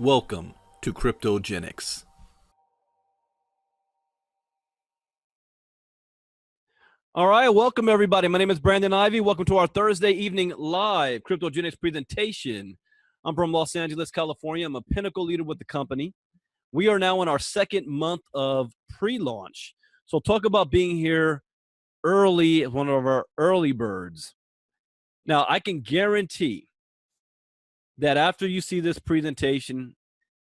Welcome to Kryptogenex. All right, welcome everybody. My name is Brandon Ivy. Welcome to our Thursday evening live Kryptogenex presentation. I'm from Los Angeles, California. I'm a pinnacle leader with the company. We are now in our second month of pre-launch. So talk about being here early, one of our early birds. Now, I can guarantee that after you see this presentation,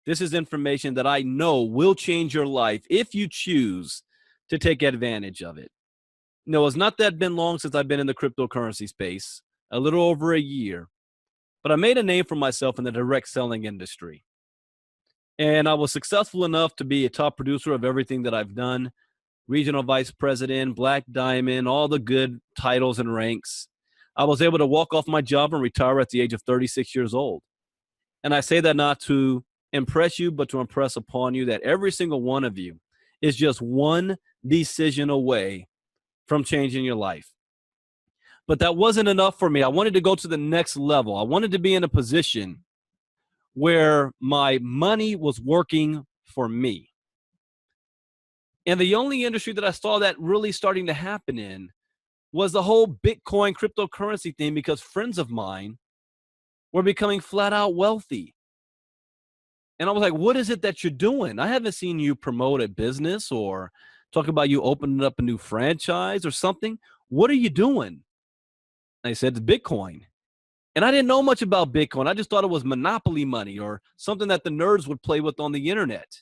this is information that I know will change your life if you choose to take advantage of it. No, it's not that been long since I've been in the cryptocurrency space, a little over a year, but I made a name for myself in the direct selling industry. And I was successful enough to be a top producer of everything that I've done, regional vice president, black diamond, all the good titles and ranks. I was able to walk off my job and retire at the age of 36 years old. And I say that not to impress you, but to impress upon you that every single one of you is just one decision away from changing your life. But that wasn't enough for me. I wanted to go to the next level. I wanted to be in a position where my money was working for me. And the only industry that I saw that really starting to happen in was the whole Bitcoin cryptocurrency thing, because friends of mine were becoming flat out wealthy. And I was like, what is it that you're doing? I haven't seen you promote a business or talk about you opening up a new franchise or something. What are you doing? And they said, it's Bitcoin. And I didn't know much about Bitcoin. I just thought it was monopoly money or something that the nerds would play with on the internet.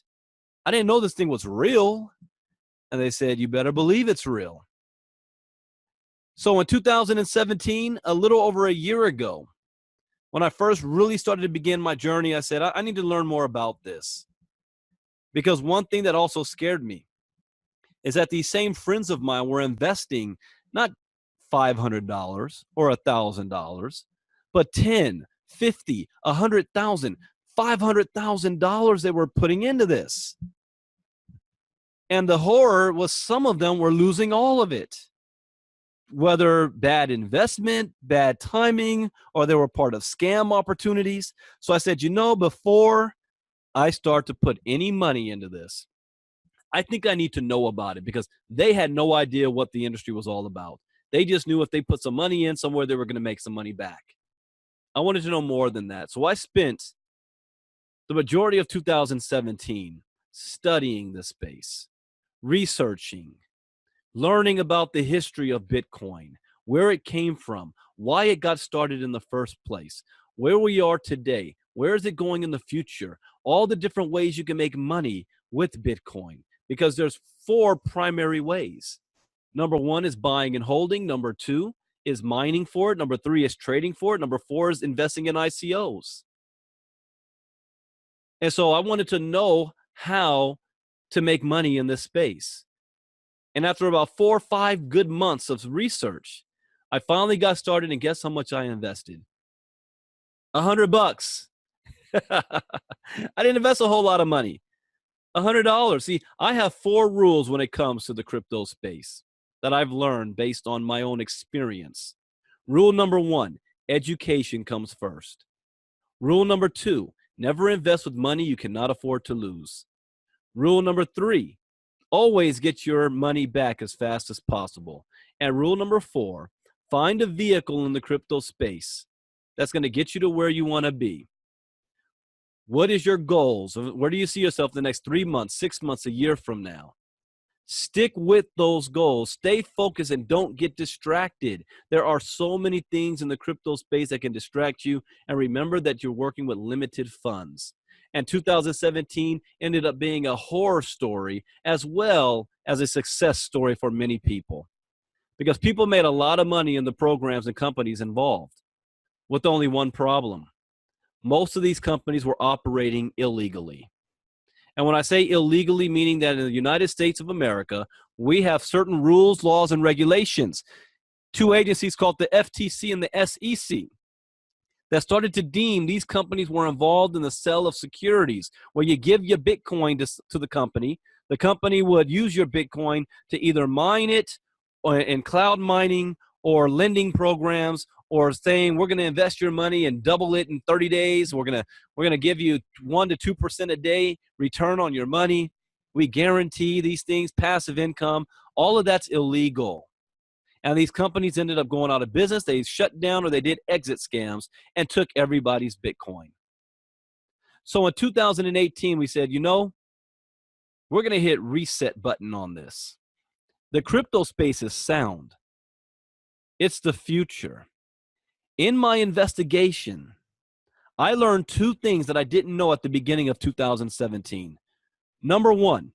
I didn't know this thing was real. And they said, you better believe it's real. So in 2017, a little over a year ago, when I first really started to begin my journey, I said, I need to learn more about this. Because one thing that also scared me is that these same friends of mine were investing not $500 or $1,000, but $10, $50, $100,000, $500,000 they were putting into this. And the horror was some of them were losing all of it. Whether bad investment, bad timing, or they were part of scam opportunities. So I said, before I start to put any money into this, I think I need to know about it, because they had no idea what the industry was all about. They just knew if they put some money in somewhere, they were going to make some money back. I wanted to know more than that. So I spent the majority of 2017 studying this space, researching, learning about the history of Bitcoin, where it came from, why it got started in the first place, where we are today, where is it going in the future, all the different ways you can make money with Bitcoin, because there's 4 primary ways. Number 1 is buying and holding. Number 2 is mining for it. Number 3 is trading for it. Number 4 is investing in ICOs. And so I wanted to know how to make money in this space. And after about 4 or 5 good months of research, I finally got started, and guess how much I invested? $100. I didn't invest a whole lot of money. $100. See, I have 4 rules when it comes to the crypto space that I've learned based on my own experience. Rule number 1, education comes first. Rule number 2, never invest with money you cannot afford to lose. Rule number 3, always get your money back as fast as possible. And rule number 4, find a vehicle in the crypto space that's going to get you to where you want to be. What is your goals? Where do you see yourself in the next 3 months, 6 months, a year from now? Stick with those goals. Stay focused and don't get distracted. There are so many things in the crypto space that can distract you. And remember that you're working with limited funds. And 2017 ended up being a horror story as well as a success story for many people, because people made a lot of money in the programs and companies involved with only one problem. Most of these companies were operating illegally. And when I say illegally, meaning that in the United States of America, we have certain rules, laws, and regulations. 2 agencies called the FTC and the SEC that started to deem these companies were involved in the sale of securities, where you give your Bitcoin to the company. The company would use your Bitcoin to either mine it or in cloud mining or lending programs or saying we're going to invest your money and double it in 30 days. We're going to give you 1 to 2% a day return on your money. We guarantee these things, passive income. All of that's illegal. And these companies ended up going out of business. They shut down or they did exit scams and took everybody's Bitcoin. So in 2018, we said, we're going to hit reset button on this. The crypto space is sound. It's the future. In my investigation, I learned 2 things that I didn't know at the beginning of 2017. Number 1,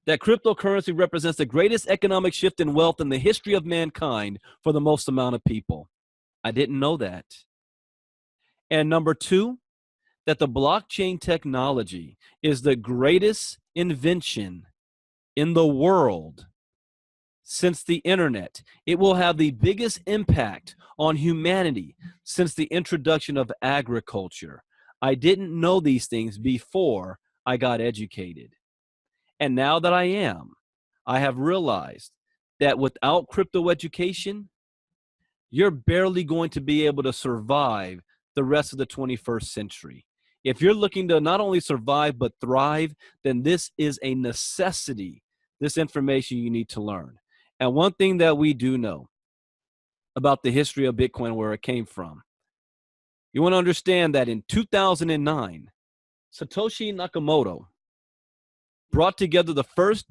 that cryptocurrency represents the greatest economic shift in wealth in the history of mankind for the most amount of people. I didn't know that. And number 2, that the blockchain technology is the greatest invention in the world since the internet. It will have the biggest impact on humanity since the introduction of agriculture. I didn't know these things before I got educated. And now that I have realized that without crypto education, you're barely going to be able to survive the rest of the 21st century. If you're looking to not only survive but thrive, then this is a necessity, this information you need to learn. And one thing that we do know about the history of Bitcoin, where it came from, you want to understand that in 2009, Satoshi Nakamoto brought together the first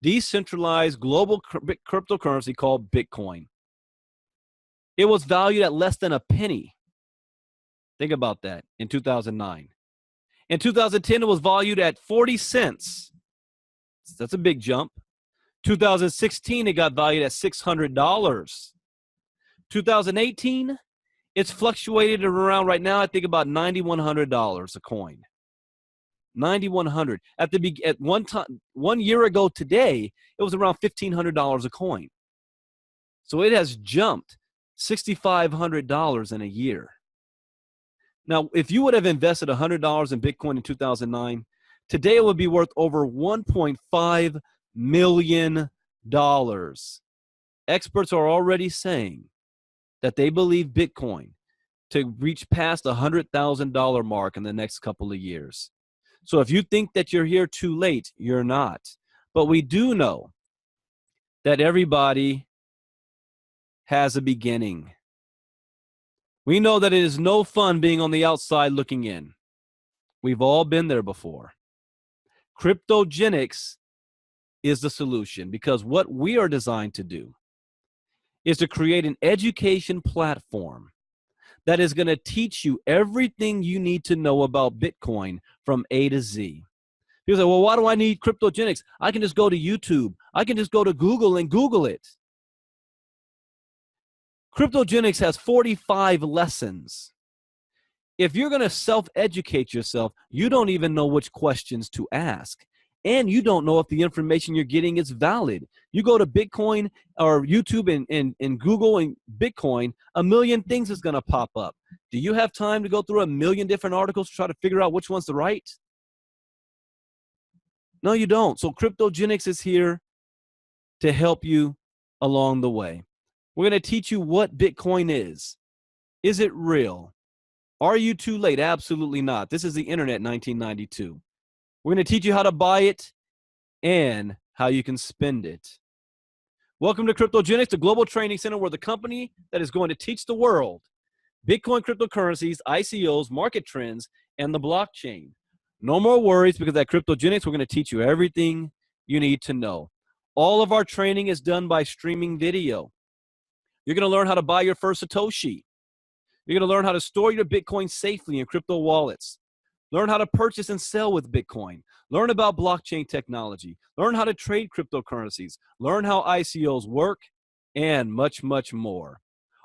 decentralized global cryptocurrency called Bitcoin. It was valued at less than a penny. Think about that in 2009. In 2010, it was valued at 40 cents. That's a big jump. 2016, it got valued at $600. 2018, it's fluctuated around right now, I think about $9,100 a coin. $9,100. At one time, 1 year ago today, it was around $1,500 a coin. So it has jumped $6,500 in a year. Now, if you would have invested $100 in Bitcoin in 2009, today it would be worth over $1.5 million. Experts are already saying that they believe Bitcoin to reach past the $100,000 mark in the next couple of years. So if you think that you're here too late, you're not. But we do know that everybody has a beginning. We know that it is no fun being on the outside looking in. We've all been there before. Kryptogenex is the solution, because what we are designed to do is to create an education platform that is going to teach you everything you need to know about Bitcoin from A to Z. People say, well, why do I need Kryptogenex? I can just go to YouTube. I can just go to Google and Google it. Kryptogenex has 45 lessons. If you're going to self-educate yourself, you don't even know which questions to ask. And you don't know if the information you're getting is valid. You go to Bitcoin or YouTube and Google and Bitcoin, a million things is going to pop up. Do you have time to go through a million different articles to try to figure out which one's the right? No, you don't. So Kryptogenex is here to help you along the way. We're going to teach you what Bitcoin is. Is it real? Are you too late? Absolutely not. This is the internet 1992. We're going to teach you how to buy it and how you can spend it. Welcome to Kryptogenex, the global training center where the company that is going to teach the world Bitcoin, cryptocurrencies, ICOs, market trends, and the blockchain. No more worries, because at Kryptogenex, we're going to teach you everything you need to know. All of our training is done by streaming video. You're going to learn how to buy your first Satoshi. You're going to learn how to store your Bitcoin safely in crypto wallets. Learn how to purchase and sell with Bitcoin. Learn about blockchain technology. Learn how to trade cryptocurrencies. Learn how ICOs work, and much, much more.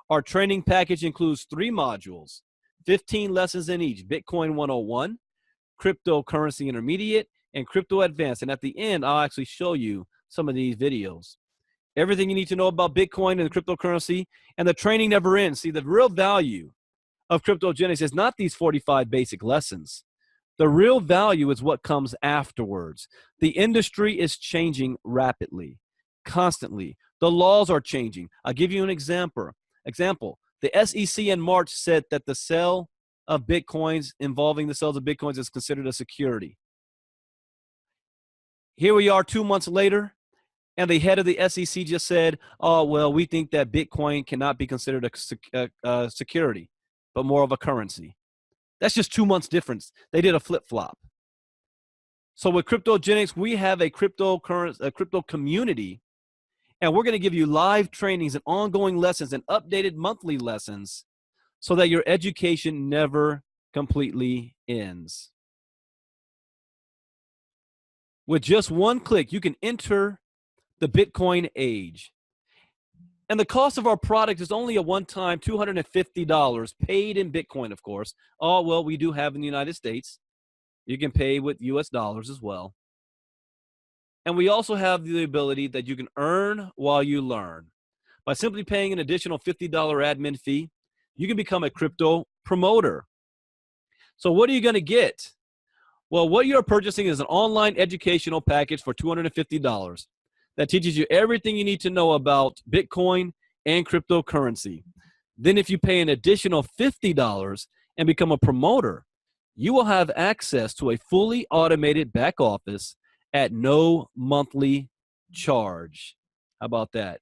Our training package includes 3 modules, 15 lessons in each: Bitcoin 101, Cryptocurrency Intermediate, and Crypto Advanced. And at the end, I'll actually show you some of these videos. Everything you need to know about Bitcoin and cryptocurrency, and the training never ends. See, the real value of Kryptogenex is not these 45 basic lessons. The real value is what comes afterwards. The industry is changing rapidly, constantly. The laws are changing. I'll give you an example. The SEC in March said that the sale of Bitcoins, involving the sales of Bitcoins, is considered a security. Here we are 2 months later, and the head of the SEC just said, oh, well, we think that Bitcoin cannot be considered a security, but more of a currency. That's just 2 months difference. They did a flip-flop. So with Kryptogenex, we have a crypto community, and we're going to give you live trainings and ongoing lessons and updated monthly lessons so that your education never completely ends. With just one click, you can enter the Bitcoin age. And the cost of our product is only a one-time $250 paid in Bitcoin, of course. Oh, well, we do have in the United States. You can pay with US dollars as well. And we also have the ability that you can earn while you learn. By simply paying an additional $50 admin fee, you can become a crypto promoter. So what are you going to get? Well, what you're purchasing is an online educational package for $250 that teaches you everything you need to know about Bitcoin and cryptocurrency. Then if you pay an additional $50 and become a promoter, you will have access to a fully automated back office at no monthly charge. How about that?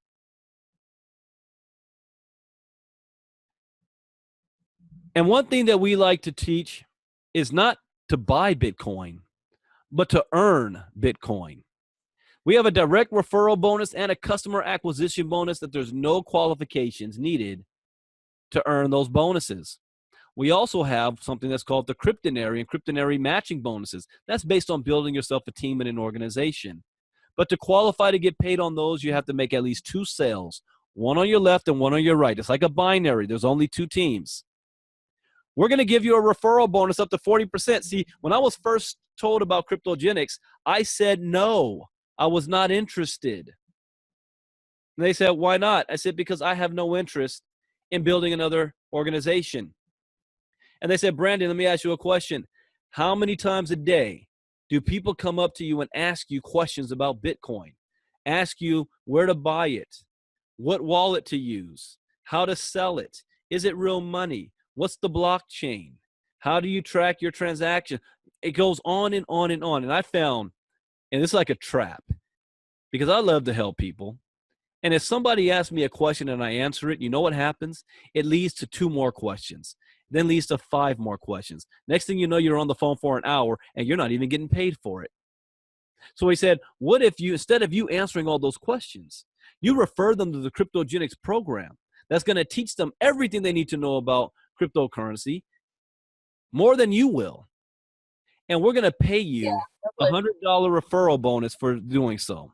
And one thing that we like to teach is not to buy Bitcoin, but to earn Bitcoin. We have a direct referral bonus and a customer acquisition bonus that there's no qualifications needed to earn those bonuses. We also have something that's called the Kryptonary and Kryptonary matching bonuses. That's based on building yourself a team and an organization. But to qualify to get paid on those, you have to make at least 2 sales, one on your left and one on your right. It's like a binary. There's only 2 teams. We're going to give you a referral bonus up to 40%. See, when I was first told about Kryptogenex, I said no. I was not interested. And they said, why not? I said, because I have no interest in building another organization. And they said, Brandon, let me ask you a question. How many times a day do people come up to you and ask you questions about Bitcoin? Ask you where to buy it, what wallet to use, how to sell it, is it real money, what's the blockchain, how do you track your transaction? It goes on and on and on. And I found, and it's like a trap, because I love to help people. And if somebody asks me a question and I answer it, you know what happens? It leads to 2 more questions, then leads to 5 more questions. Next thing you know, you're on the phone for an hour and you're not even getting paid for it. So he said, what if you, instead of you answering all those questions, you refer them to the Kryptogenex program that's going to teach them everything they need to know about cryptocurrency, more than you will. And we're going to pay you a $100 referral bonus for doing so.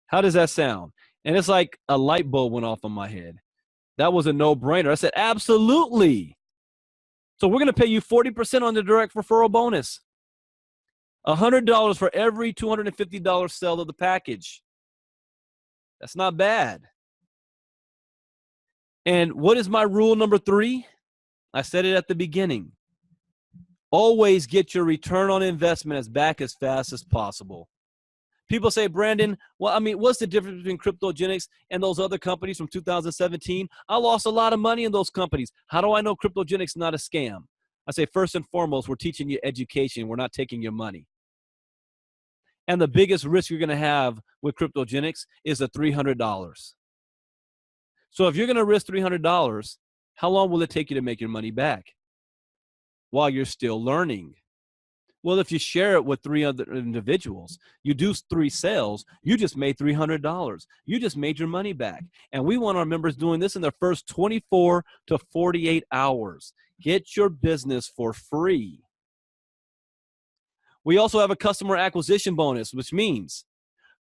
How does that sound? And it's like a light bulb went off in my head. That was a no-brainer. I said, absolutely. So we're going to pay you 40% on the direct referral bonus. $100 for every $250 sale of the package. That's not bad. And what is my rule number 3? I said it at the beginning. Always get your return on investment back as fast as possible. People say, Brandon, well, I mean, what's the difference between Kryptogenex and those other companies from 2017? I lost a lot of money in those companies. How do I know Kryptogenex is not a scam? I say, first and foremost, we're teaching you education. We're not taking your money. And the biggest risk you're going to have with Kryptogenex is the $300. So if you're going to risk $300, how long will it take you to make your money back? While you're still learning. Well, if you share it with 3 other individuals, you do 3 sales, you just made $300. You just made your money back. And we want our members doing this in their first 24 to 48 hours. Get your business for free. We also have a customer acquisition bonus, which means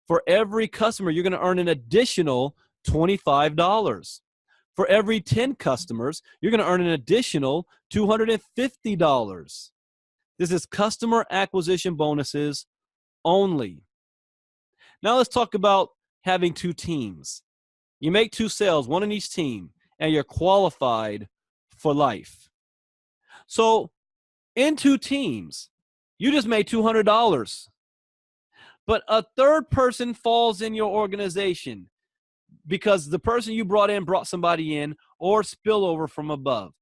for every customer, you're going to earn an additional $25. For every 10 customers, you're going to earn an additional $250. This is customer acquisition bonuses only. Now let's talk about having 2 teams. You make 2 sales, 1 in each team, and you're qualified for life. So in 2 teams, you just made $200. But a 3rd person falls in your organization because the person you brought in brought somebody in, or spillover from above.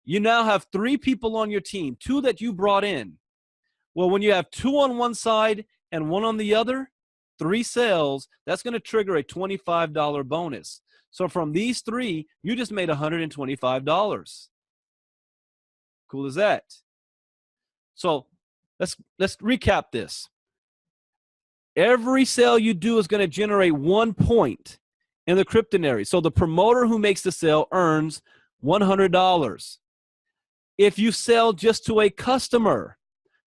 You now have 3 people on your team, 2 that you brought in. Well, when you have 2 on one side and 1 on the other, 3 sales, that's going to trigger a $25 bonus. So from these 3, you just made $125. Cool as that. So let's recap this. Every sale you do is going to generate 1 point in the Kryptonary. So the promoter who makes the sale earns $100. If you sell just to a customer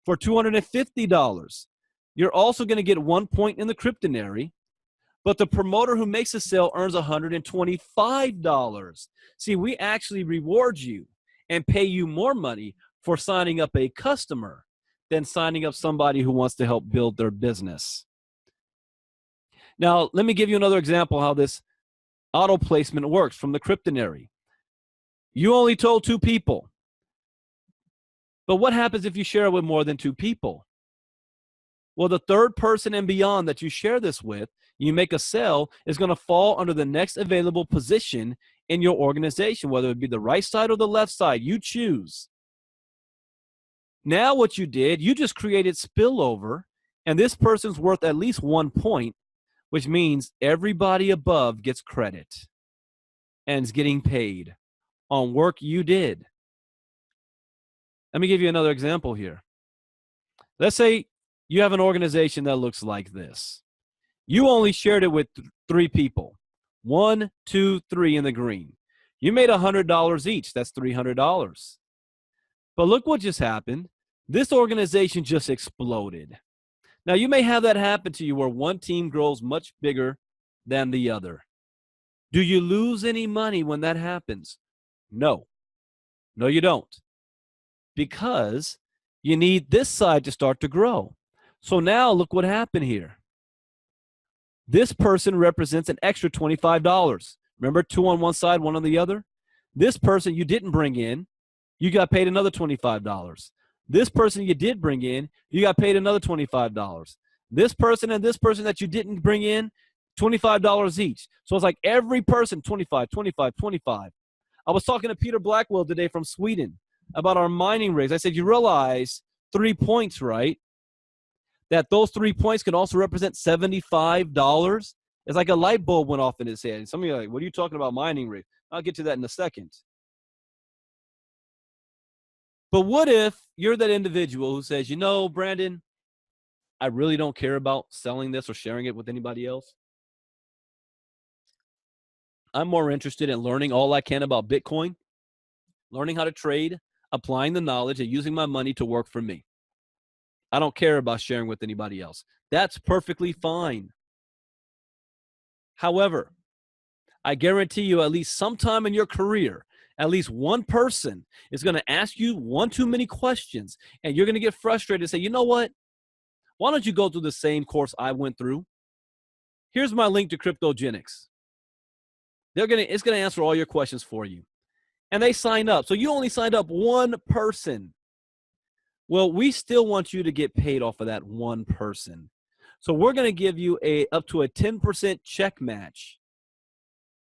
for $250, you're also going to get 1 point in the Kryptonary, but the promoter who makes the sale earns $125. See, we actually reward you and pay you more money for signing up a customer than signing up somebody who wants to help build their business. Now, let me give you another example how this auto placement works from the Kryptonary. You only told 2 people. But what happens if you share it with more than 2 people? Well, the 3rd person and beyond that you share this with, you make a sale, is going to fall under the next available position in your organization, whether it be the right side or the left side. You choose. Now what you did, you just created spillover, and this person's worth at least 1 point, which means everybody above gets credit and is getting paid on work you did. Let me give you another example here. Let's say you have an organization that looks like this. You only shared it with 3 people. 1, 2, 3 in the green. You made $100 each. That's $300. But look what just happened. This organization just exploded. Now, you may have that happen to you where one team grows much bigger than the other. Do you lose any money when that happens? No. No, you don't. Because you need this side to start to grow. So now look what happened here. This person represents an extra $25. Remember, 2 on one side, 1 on the other? This person you didn't bring in, you got paid another $25. This person you did bring in, you got paid another $25. This person and this person that you didn't bring in, $25 each. So it's like every person, 25, 25, 25. I was talking to Peter Blackwell today from Sweden about our mining rigs. I said, you realize 3 points, right? That those 3 points can also represent $75. It's like a light bulb went off in his head. And some of you are like, what are you talking about mining rigs? I'll get to that in a second. But what if you're that individual who says, you know, Brandon, I really don't care about selling this or sharing it with anybody else. I'm more interested in learning all I can about Bitcoin, learning how to trade, applying the knowledge, and using my money to work for me. I don't care about sharing with anybody else. That's perfectly fine. However, I guarantee you at least sometime in your career, at least one person is going to ask you one too many questions, and you're going to get frustrated and say, you know what? Why don't you go through the same course I went through? Here's my link to Kryptogenex. It's going to answer all your questions for you. And they sign up. So you only signed up one person. Well, we still want you to get paid off of that one person. So we're going to give you up to a 10% check match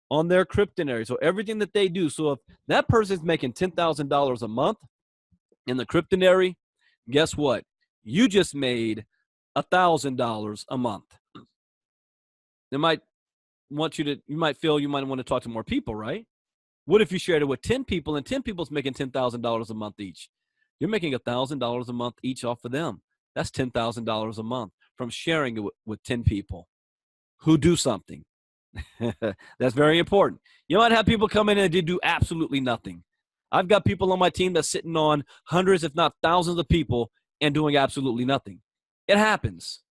on their Kryptonary. So everything that they do. So if that person's making $10,000 a month in the Kryptonary, guess what? You just made $1,000 a month. They might you might feel you might want to talk to more people, right? What if you shared it with 10 people and 10 people's making $10,000 a month each? You're making $1,000 a month each off of them. That's $10,000 a month from sharing it with 10 people who do something. That's very important. You might have people come in and do absolutely nothing. I've got people on my team that's sitting on hundreds, if not thousands of people and doing absolutely nothing. It happens.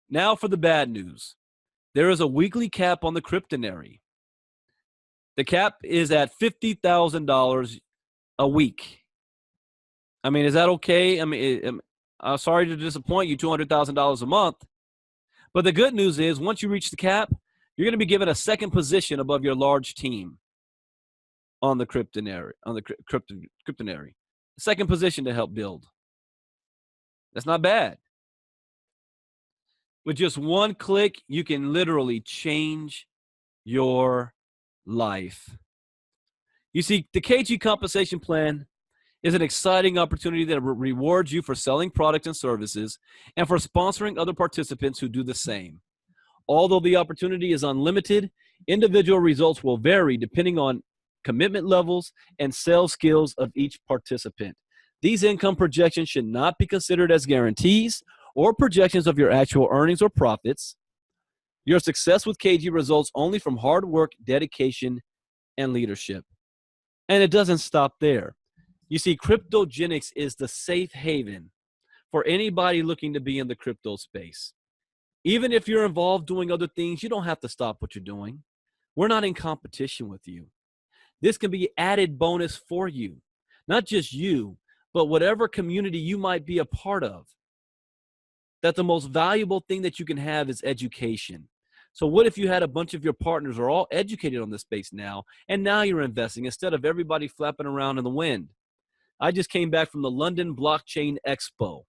Now for the bad news. There is a weekly cap on the Kryptonary. The cap is at $50,000 a week. I mean, is that okay? I mean, I'm sorry to disappoint you, $200,000 a month. But the good news is once you reach the cap, you're going to be given a second position above your large team on the Kryptonary, Kryptonary. Second position to help build. That's not bad. With just one click, you can literally change your life. You see, the KG compensation plan is an exciting opportunity that rewards you for selling products and services and for sponsoring other participants who do the same. Although the opportunity is unlimited, individual results will vary depending on commitment levels and sales skills of each participant. These income projections should not be considered as guarantees or projections of your actual earnings or profits. Your success with KG results only from hard work, dedication, and leadership. And it doesn't stop there. You see, Kryptogenex is the safe haven for anybody looking to be in the crypto space. Even if you're involved doing other things, you don't have to stop what you're doing. We're not in competition with you. This can be added bonus for you, not just you, but whatever community you might be a part of. That the most valuable thing that you can have is education. So what if you had a bunch of your partners are all educated on this space now, and now you're investing instead of everybody flapping around in the wind? I just came back from the London Blockchain Expo,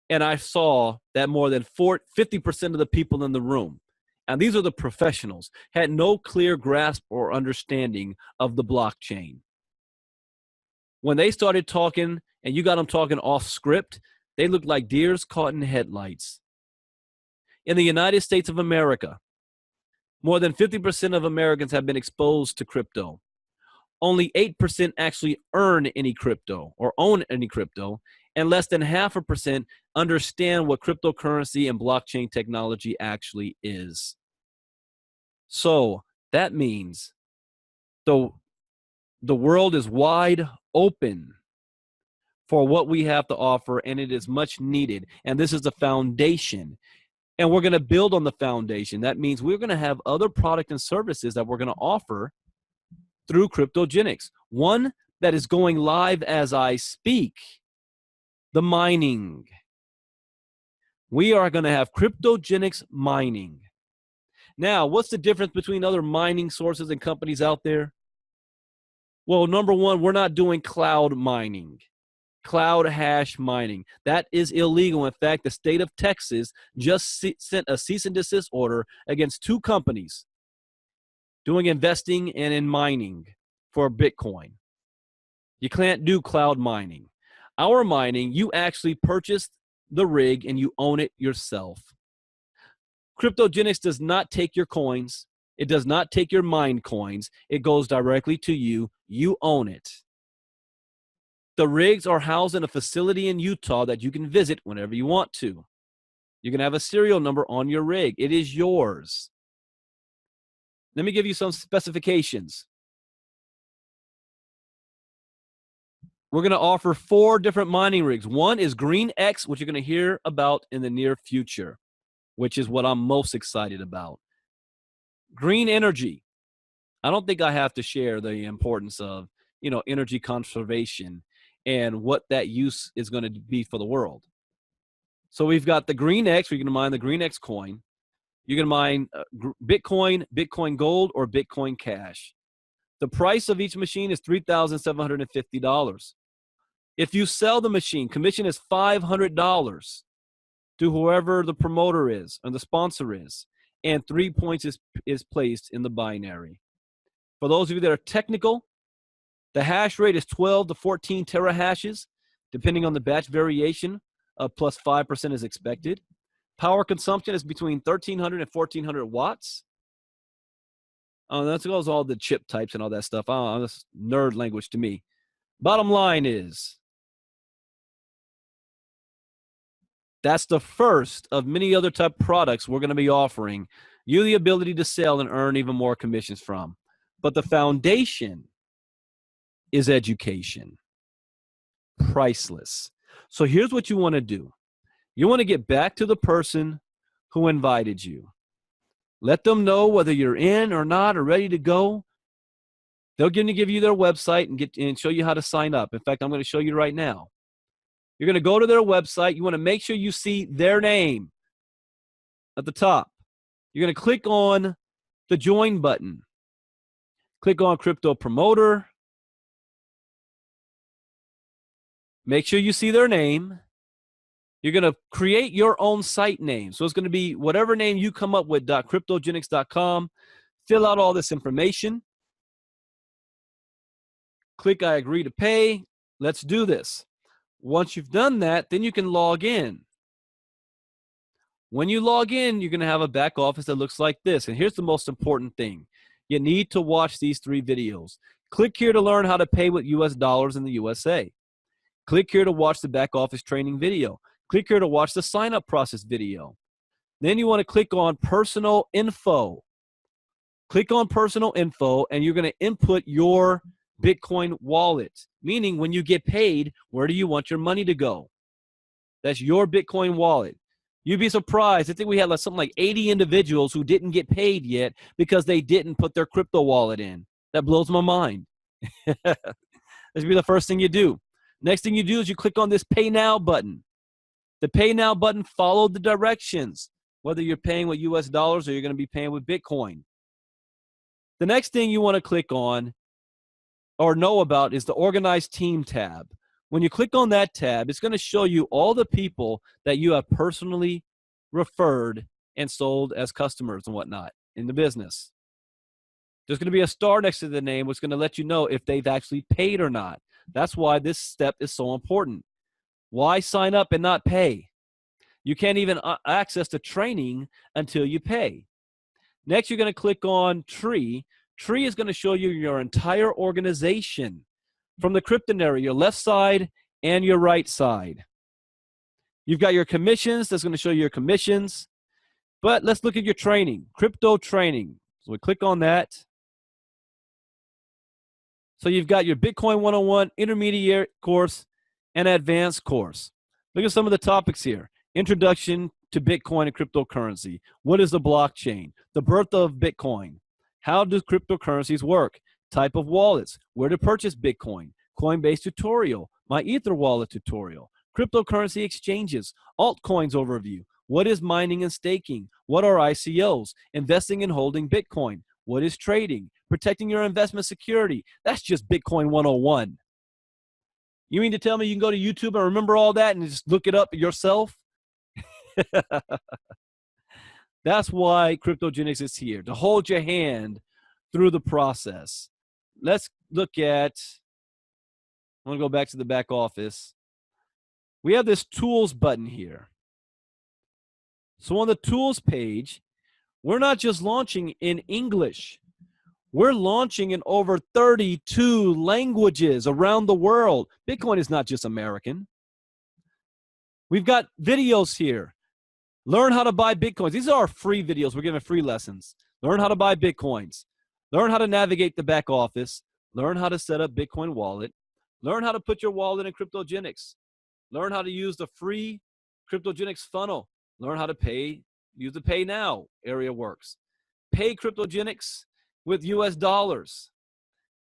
and I saw that more than 50% of the people in the room, and these are the professionals, had no clear grasp or understanding of the blockchain. When they started talking, and you got them talking off script, they looked like deers caught in headlights. In the United States of America, more than 50% of Americans have been exposed to crypto. Only 8% actually earn any crypto or own any crypto, and less than 0.5% understand what cryptocurrency and blockchain technology actually is. So that means the world is wide open for what we have to offer, and it is much needed. And this is the foundation. And we're going to build on the foundation. That means we're going to have other products and services that we're going to offer through Kryptogenex. One that is going live as I speak, the mining. We are going to have Kryptogenex mining. Now, what's the difference between other mining sources and companies out there? Well, number one, we're not doing cloud mining, cloud hash mining. That is illegal. In fact, the state of Texas just sent a cease and desist order against 2 companies doing investing and in mining for Bitcoin. You can't do cloud mining. Our mining, you actually purchase the rig and you own it yourself. Kryptogenex does not take your coins. It does not take your mined coins. It goes directly to you. You own it. The rigs are housed in a facility in Utah that you can visit whenever you want to. You can have a serial number on your rig. It is yours. Let me give you some specifications. We're going to offer 4 different mining rigs. One is Green X, which you're going to hear about in the near future, which is what I'm most excited about. Green energy. I don't think I have to share the importance of, energy conservation and what that use is going to be for the world. So we've got the Green X. We're going to mine the Green X coin. You're going to mine Bitcoin, Bitcoin Gold, or Bitcoin Cash. The price of each machine is $3,750. If you sell the machine, commission is $500 to whoever the promoter is and the sponsor is, and 3 points is placed in the binary. For those of you that are technical, the hash rate is 12 to 14 terahashes, depending on the batch variation, plus 5% is expected. Power consumption is between 1,300 and 1,400 watts. That goes all the chip types and all that stuff. That's nerd language to me. Bottom line is, that's the first of many other type of products we're going to be offering you the ability to sell and earn even more commissions from. But the foundation is education. Priceless. So here's what you want to do. You want to get back to the person who invited you. Let them know whether you're in or not or ready to go. They're going to give you their website and show you how to sign up. In fact, I'm going to show you right now. You're going to go to their website. You want to make sure you see their name at the top. You're going to click on the join button. Click on Crypto Promoter. Make sure you see their name. You're going to create your own site name. So it's going to be whatever name you come up with, .cryptogenex.com. fill out all this information. Click I agree to pay. Let's do this. Once you've done that, then you can log in. When you log in, you're going to have a back office that looks like this. And here's the most important thing. You need to watch these 3 videos. Click here to learn how to pay with US dollars in the USA. Click here to watch the back office training video. Click here to watch the sign-up process video. Then you want to click on personal info. Click on personal info, and you're going to input your Bitcoin wallet, meaning when you get paid, where do you want your money to go? That's your Bitcoin wallet. You'd be surprised. I think we had something like 80 individuals who didn't get paid yet because they didn't put their crypto wallet in. That blows my mind. This would be the first thing you do. Next thing you do is you click on this Pay Now button. The Pay Now button, follow the directions, whether you're paying with US dollars or you're going to be paying with Bitcoin. The next thing you want to click on or know about is the Organize Team tab. When you click on that tab, it's going to show you all the people that you have personally referred and sold as customers and whatnot in the business. There's going to be a star next to the name, which is going to let you know if they've actually paid or not. That's why this step is so important. Why sign up and not pay? You can't even access the training until you pay. Next, you're going to click on Tree. Tree is going to show you your entire organization from the Kryptonary, your left side and your right side. You've got your commissions. That's going to show you your commissions. But let's look at your training, crypto training. So we click on that. So you've got your Bitcoin 101, intermediate course, and advanced course. Look at some of the topics here. Introduction to Bitcoin and cryptocurrency. What is the blockchain? The birth of Bitcoin. How do cryptocurrencies work? Type of wallets. Where to purchase Bitcoin. Coinbase tutorial. My Ether wallet tutorial. Cryptocurrency exchanges. Altcoins overview. What is mining and staking? What are ICOs? Investing and holding Bitcoin. What is trading? Protecting your investment security. That's just Bitcoin 101. You mean to tell me you can go to YouTube and remember all that and just look it up yourself? That's why Kryptogenex is here, to hold your hand through the process. Let's look at, I'm going to go back to the back office. We have this tools button here. So on the tools page, we're not just launching in English. We're launching in over 32 languages around the world. Bitcoin is not just American. We've got videos here. Learn how to buy Bitcoins. These are our free videos. We're giving free lessons. Learn how to buy Bitcoins. Learn how to navigate the back office. Learn how to set up Bitcoin wallet. Learn how to put your wallet in Kryptogenex. Learn how to use the free Kryptogenex funnel. Learn how to pay, use the Pay Now area works. Pay Kryptogenex with US dollars.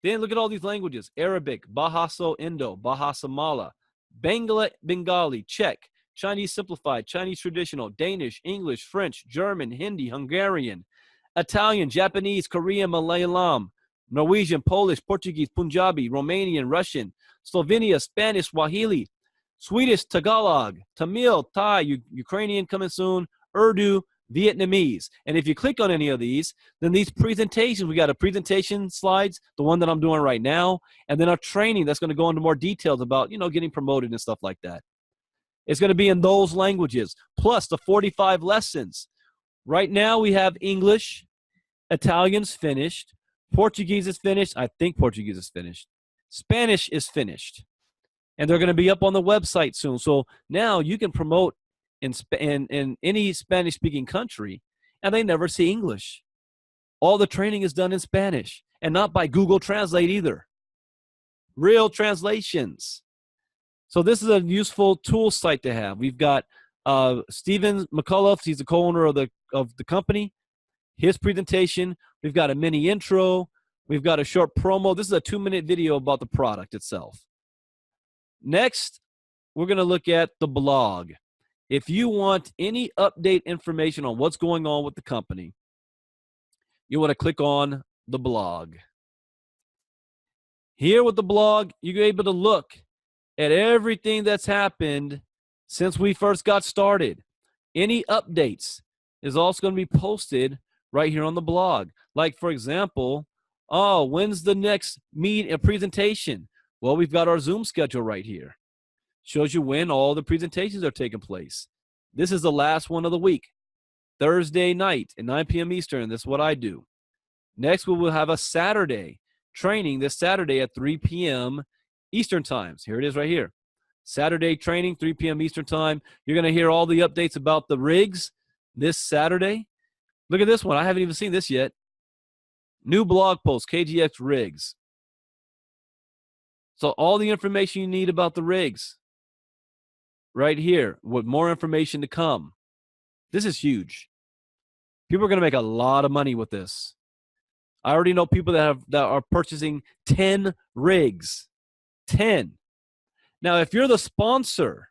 Then look at all these languages. Arabic, Bahasa Indo, Bahasa Mala, Bengali, Czech, Chinese Simplified, Chinese Traditional, Danish, English, French, German, Hindi, Hungarian, Italian, Japanese, Korean, Malayalam, Norwegian, Polish, Portuguese, Punjabi, Romanian, Russian, Slovenia, Spanish, Swahili, Swedish, Tagalog, Tamil, Thai, Ukrainian coming soon, Urdu, Vietnamese. And if you click on any of these, then these presentations, we got a presentation slides, the one that I'm doing right now, and then a training that's going to go into more details about, getting promoted and stuff like that. It's going to be in those languages, plus the 45 lessons. Right now we have English, Italian's finished, Portuguese is finished. I think Portuguese is finished. Spanish is finished. And they're going to be up on the website soon. So now you can promote in any Spanish-speaking country, and they never see English. All the training is done in Spanish, and not by Google Translate either. Real translations. So this is a useful tool site to have. We've got Stephen McCullough. He's the co-owner of the company. His presentation. We've got a mini intro. We've got a short promo. This is a 2-minute video about the product itself. Next, we're going to look at the blog. If you want any update information on what's going on with the company, you want to click on the blog. Here with the blog, you're able to look at everything that's happened since we first got started. Any updates is also going to be posted right here on the blog. Like, for example, oh, when's the next presentation? Well, we've got our Zoom schedule right here. Shows you when all the presentations are taking place. This is the last one of the week, Thursday night at 9 p.m. Eastern. This is what I do. Next, we will have a Saturday training this Saturday at 3 p.m. Eastern times. Here it is right here. Saturday training, 3 p.m. Eastern time. You're going to hear all the updates about the rigs this Saturday. Look at this one. I haven't even seen this yet. New blog post, KGX rigs. So all the information you need about the rigs right here with more information to come. This is huge. People are going to make a lot of money with this. I already know people that are purchasing 10 rigs. 10. Now, if you're the sponsor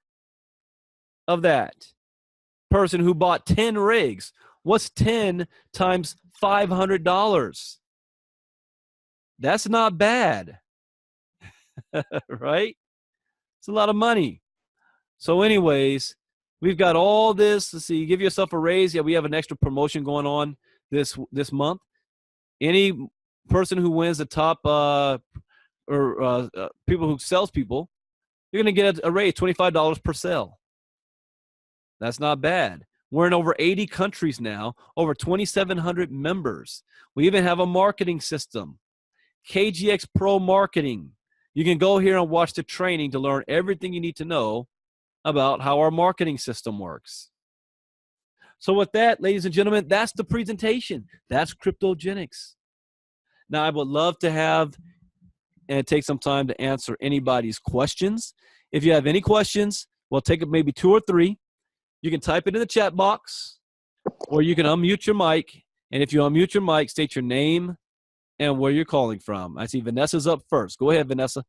of that person who bought 10 rigs, what's 10 times $500? That's not bad. Right? It's a lot of money. So anyways, we've got all this. Let's see, give yourself a raise. Yeah, we have an extra promotion going on this month. Any person who wins the top people who sells people, you're going to get a raise, $25 per sale. That's not bad. We're in over 80 countries now, over 2,700 members. We even have a marketing system, KGX Pro Marketing. You can go here and watch the training to learn everything you need to know about how our marketing system works. So with that, ladies and gentlemen, that's the presentation. That's Kryptogenex. Now, I would love to have and take some time to answer anybody's questions. If you have any questions, we'll take maybe 2 or 3. You can type it in the chat box, or you can unmute your mic. And if you unmute your mic, state your name and where you're calling from. I see Vanessa's up first. Go ahead, Vanessa.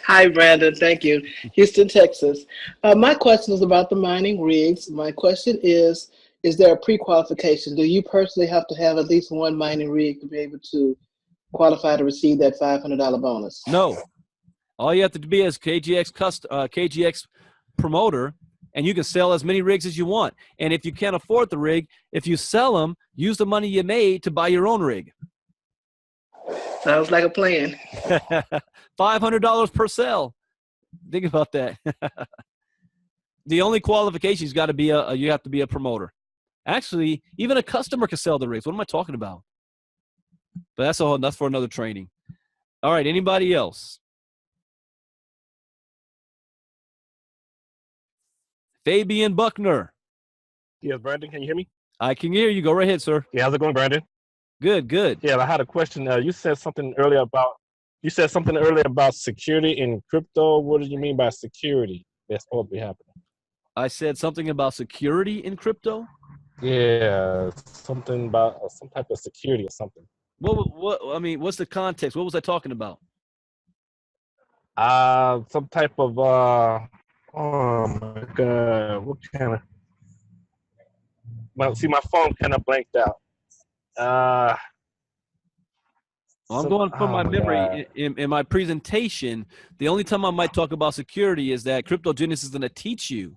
Hi, Brandon. Thank you. Houston, Texas. My question is about the mining rigs. My question is there a pre-qualification? Do you personally have to have at least one mining rig to be able to qualify to receive that $500 bonus? No. All you have to be is KGX promoter, and you can sell as many rigs as you want. And if you can't afford the rig, if you sell them, use the money you made to buy your own rig. Sounds like a plan. $500 per sale. Think about that. The only qualification has got to be you have to be a promoter. Actually, even a customer can sell the rigs. What am I talking about? But that's for another training. All right, anybody else? Fabian Buckner. Yes, Brandon, can you hear me? I can hear you. Go right ahead, sir. Yeah, how's it going, Brandon? Good, good. Yeah, I had a question. You said something earlier about security in crypto. What do you mean by security that's supposed to be happening? I said something about security in crypto? Yeah, something about some type of security or something. I mean, what's the context? What was I talking about? Some type of oh my God, what kind of? Well, see, my phone kind of blanked out. I'm going from my memory. In my presentation, the only time I might talk about security is that Kryptogenex is going to teach you,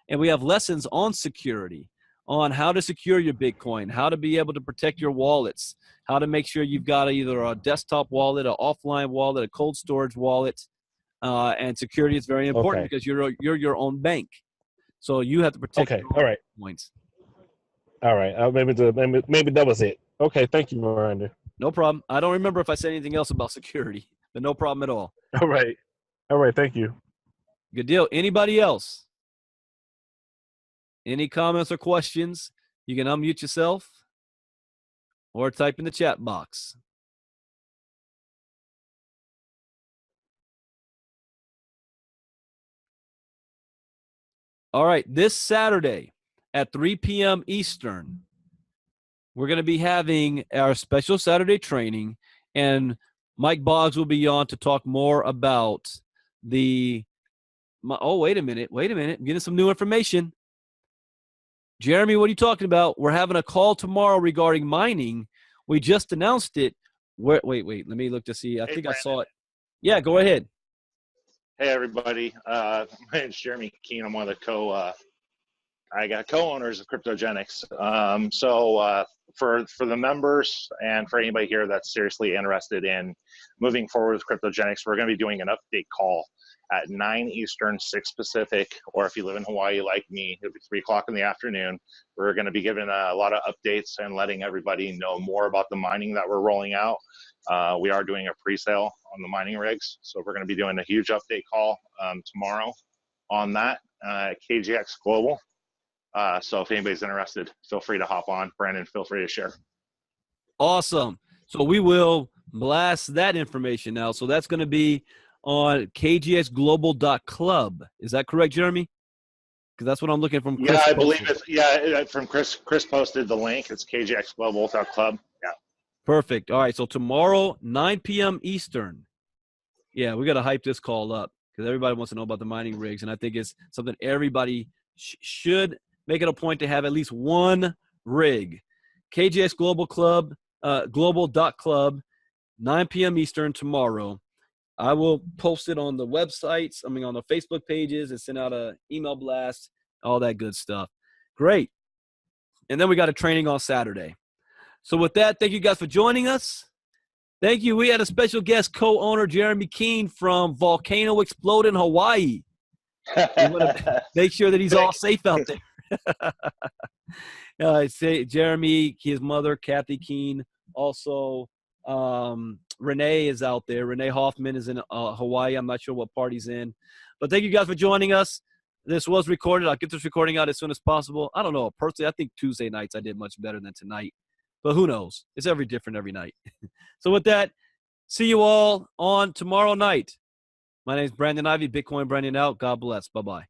and we have lessons on security, on how to secure your Bitcoin, how to be able to protect your wallets, how to make sure you've got either a desktop wallet, an offline wallet, a cold storage wallet, and security is very important because you're your own bank, so you have to protect your own points. All right, maybe that was it. Okay, thank you, Miranda. No problem. I don't remember if I said anything else about security, but no problem at all. All right, thank you. Good deal. Anybody else? Any comments or questions? You can unmute yourself or type in the chat box. All right, this Saturday at 3 p.m. Eastern, we're going to be having our special Saturday training, and Mike Boggs will be on to talk more about oh, wait a minute. I'm getting some new information. Jeremy, what are you talking about? We're having a call tomorrow regarding mining. We just announced it. Wait. Let me look to see. I think Brandon. I saw it. Yeah, go ahead. Hey, everybody. My name's Jeremy Keene. I'm one of the I got co-owners of Kryptogenex. For the members and for anybody here that's seriously interested in moving forward with Kryptogenex, we're going to be doing an update call at 9 Eastern, 6 Pacific, or if you live in Hawaii like me, it'll be 3 o'clock in the afternoon. We're going to be giving a lot of updates and letting everybody know more about the mining that we're rolling out. We are doing a pre-sale on the mining rigs, so we're going to be doing a huge update call tomorrow on that, KGX Global. So if anybody's interested, feel free to hop on. Brandon, feel free to share. Awesome. So we will blast that information now. So that's going to be on kgxglobal.club. Is that correct, Jeremy? Because that's what I'm looking from Chris. Yeah, I believe it's from Chris. Chris posted the link. It's kgxglobal.club. Yeah. Perfect. All right. So tomorrow, 9 p.m. Eastern. Yeah, we got to hype this call up because everybody wants to know about the mining rigs, and I think it's something everybody should make it a point to have at least one rig. KGX Global Club, global.club, 9 p.m. Eastern tomorrow. I will post it on the websites, on the Facebook pages, and send out an email blast, all that good stuff. Great. And then we got a training on Saturday. So with that, thank you guys for joining us. Thank you. We had a special guest, co-owner Jeremy Keene from Volcano Explode in Hawaii. We want to make sure that he's all safe out there. Say Jeremy, his mother, Kathy Keene, also Renee is out there. Renee Hoffman is in Hawaii. I'm not sure what part he's in. But thank you guys for joining us. This was recorded. I'll get this recording out as soon as possible. I don't know. Personally, I think Tuesday nights I did much better than tonight. But who knows? It's different every night. So with that, see you all on tomorrow night. My name is Brandon Ivy, Bitcoin Brandon out. God bless. Bye-bye.